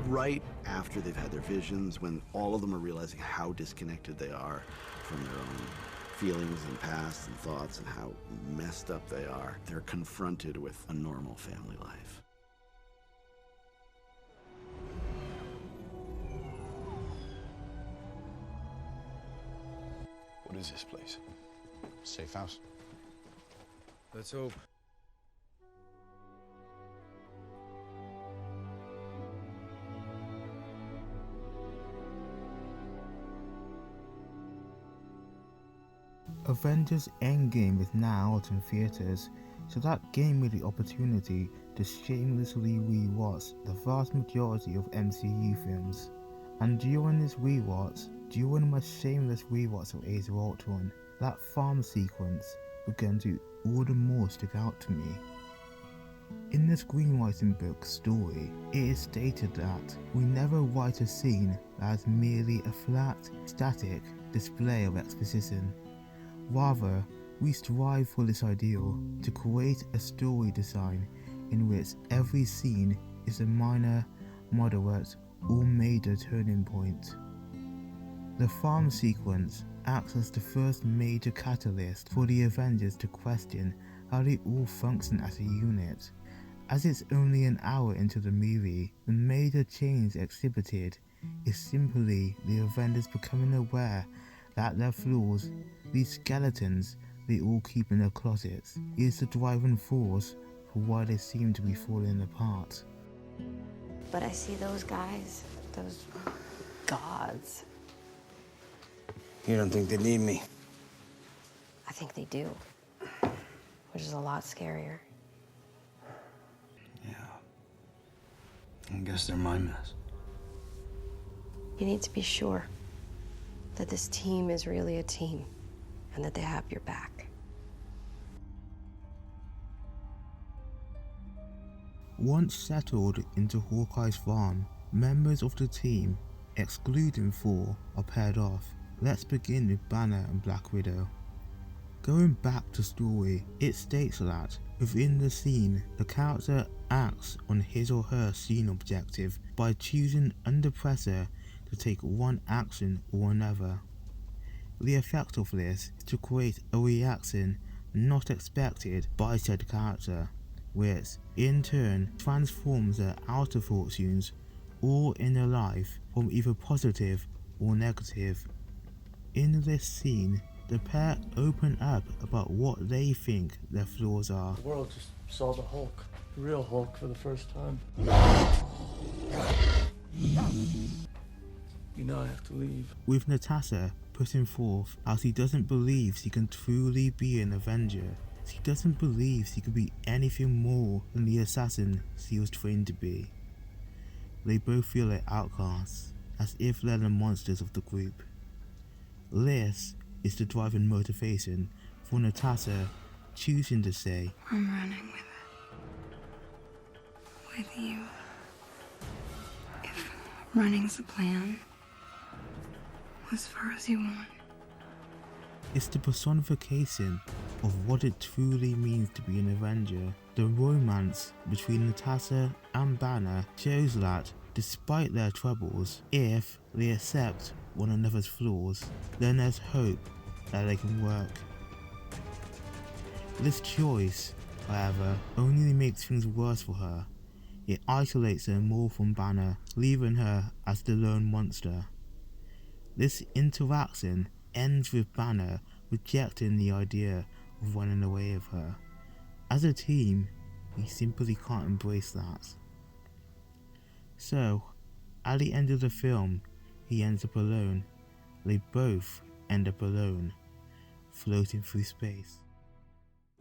right after they've had their visions, when all of them are realizing how disconnected they are from their own feelings and past and thoughts and how messed up they are, they're confronted with a normal family life. What is this place? Safe house. Let's hope. Avengers Endgame is now out in theatres, so that gave me the opportunity to shamelessly rewatch the vast majority of MCU films. And during this rewatch, during my shameless rewatch of Age of Ultron, that farm sequence began to all the more stick out to me. In the screenwriting book story, it is stated that we never write a scene that is merely a flat, static display of exposition. Rather, we strive for this ideal to create a story design in which every scene is a minor, moderate, or major turning point. The farm sequence acts as the first major catalyst for the Avengers to question how they all function as a unit. As it's only an hour into the movie, the major change exhibited is simply the Avengers becoming aware that their flaws, these skeletons they all keep in their closets, is the driving force for why they seem to be falling apart. But I see those guys, those gods. You don't think they need me? I think they do, which is a lot scarier. Yeah. I guess they're my mess. You need to be sure that this team is really a team and that they have your back. Once settled into Hawkeye's farm, members of the team, excluding Thor, are paired off. Let's begin with Banner and Black Widow. Going back to story, it states that within the scene, the character acts on his or her scene objective by choosing under pressure to take one action or another. The effect of this is to create a reaction not expected by said character, which in turn transforms their outer fortunes or inner life from either positive or negative. In this scene, the pair open up about what they think their flaws are. The world just saw the Hulk, the real Hulk, for the first time. You know I have to leave. With Natasha putting forth how she doesn't believe she can truly be an Avenger. She doesn't believe she could be anything more than the assassin she was trained to be. They both feel like outcasts, as if they're the monsters of the group. This is the driving motivation for Natasha choosing to say, I'm running with you. If running's the plan, as far as you want. it's the personification of what it truly means to be an Avenger. The romance between Natasha and Banner shows that, despite their troubles, if they accept one another's flaws, then there's hope that they can work. This choice, however, only makes things worse for her. It isolates her more from Banner, leaving her as the lone monster. This interaction ends with Banner rejecting the idea of running away with her. As a team, we simply can't embrace that. So, at the end of the film, he ends up alone. They both end up alone, floating through space.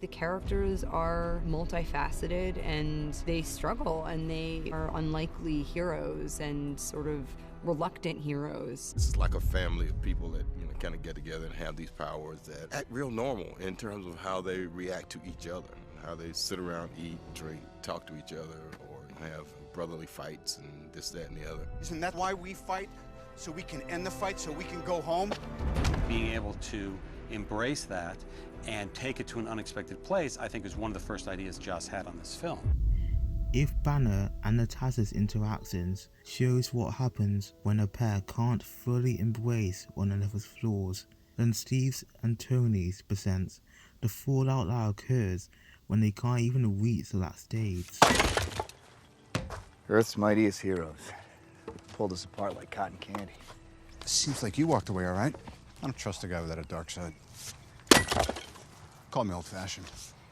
The characters are multifaceted and they struggle and they are unlikely heroes and sort of reluctant heroes. This is like a family of people that, kind of get together and have these powers that act real normal in terms of how they react to each other, how they sit around, eat, drink, talk to each other, or have brotherly fights and this, that, and the other. Isn't that why we fight? So we can end the fight, so we can go home? Being able to embrace that and take it to an unexpected place, I think, is one of the first ideas Joss had on this film. If Banner and Natasha's interactions shows what happens when a pair can't fully embrace one another's flaws, then Steve's and Tony's presents the fallout that occurs when they can't even reach that stage. Earth's mightiest heroes pulled us apart like cotton candy. Seems like you walked away all right. I don't trust a guy without a dark side. Call me old-fashioned.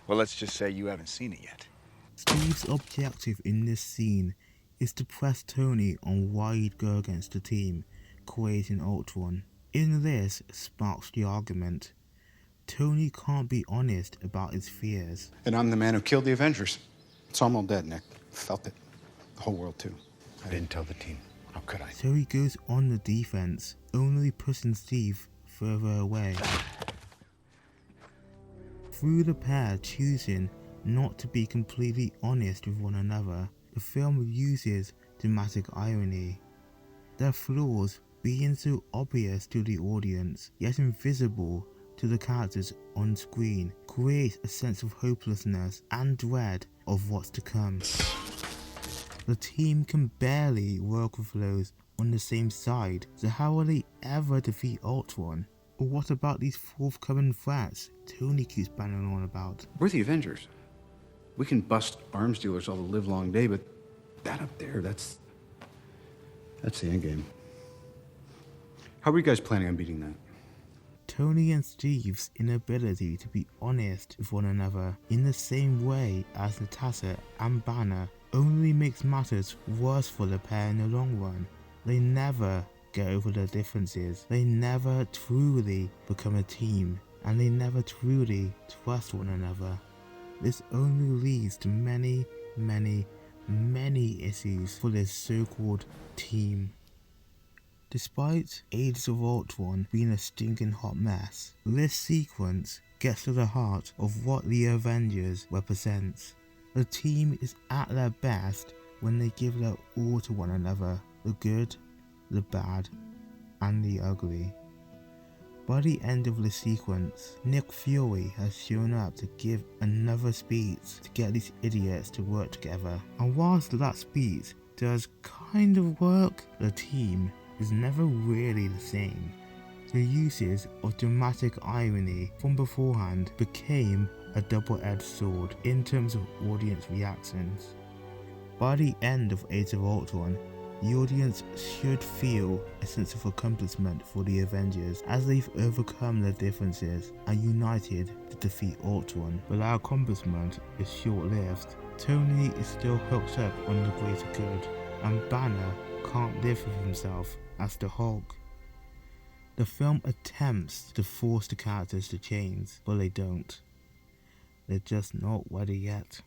Well, let's just say you haven't seen it yet. Steve's objective in this scene is to press Tony on why he'd go against the team, creating Ultron. In this sparks the argument. Tony can't be honest about his fears. And I'm the man who killed the Avengers. So I'm all dead, Nick. Felt it. The whole world, too. I didn't tell the team. How could I? So he goes on the defense, only pushing Steve further away. Through the pair choosing not to be completely honest with one another, the film uses dramatic irony. Their flaws being so obvious to the audience, yet invisible to the characters on screen, creates a sense of hopelessness and dread of what's to come. The team can barely work with those on the same side, so how will they ever defeat Ultron? Or what about these forthcoming threats Tony keeps banging on about? We're the Avengers. We can bust arms dealers all the livelong day, but that up there, that's the Endgame. How are you guys planning on beating that? Tony and Steve's inability to be honest with one another in the same way as Natasha and Banner only makes matters worse for the pair in the long run. They never get over their differences, they never truly become a team, and they never truly trust one another. This only leads to many issues for this so-called team. Despite Age of Ultron being a stinking hot mess, this sequence gets to the heart of what the Avengers represents. The team is at their best when they give their all to one another, the good, the bad, and the ugly. By the end of the sequence, Nick Fury has shown up to give another speech to get these idiots to work together, and whilst that speech does kind of work, the team is never really the same. The uses of dramatic irony from beforehand became a double-edged sword in terms of audience reactions. By the end of Age of Ultron, the audience should feel a sense of accomplishment for the Avengers as they've overcome their differences and united to defeat Ultron, but that accomplishment is short-lived. Tony is still hooked up on the greater good, and Banner can't live with himself as the Hulk. The film attempts to force the characters to change, but they don't. They're just not ready yet.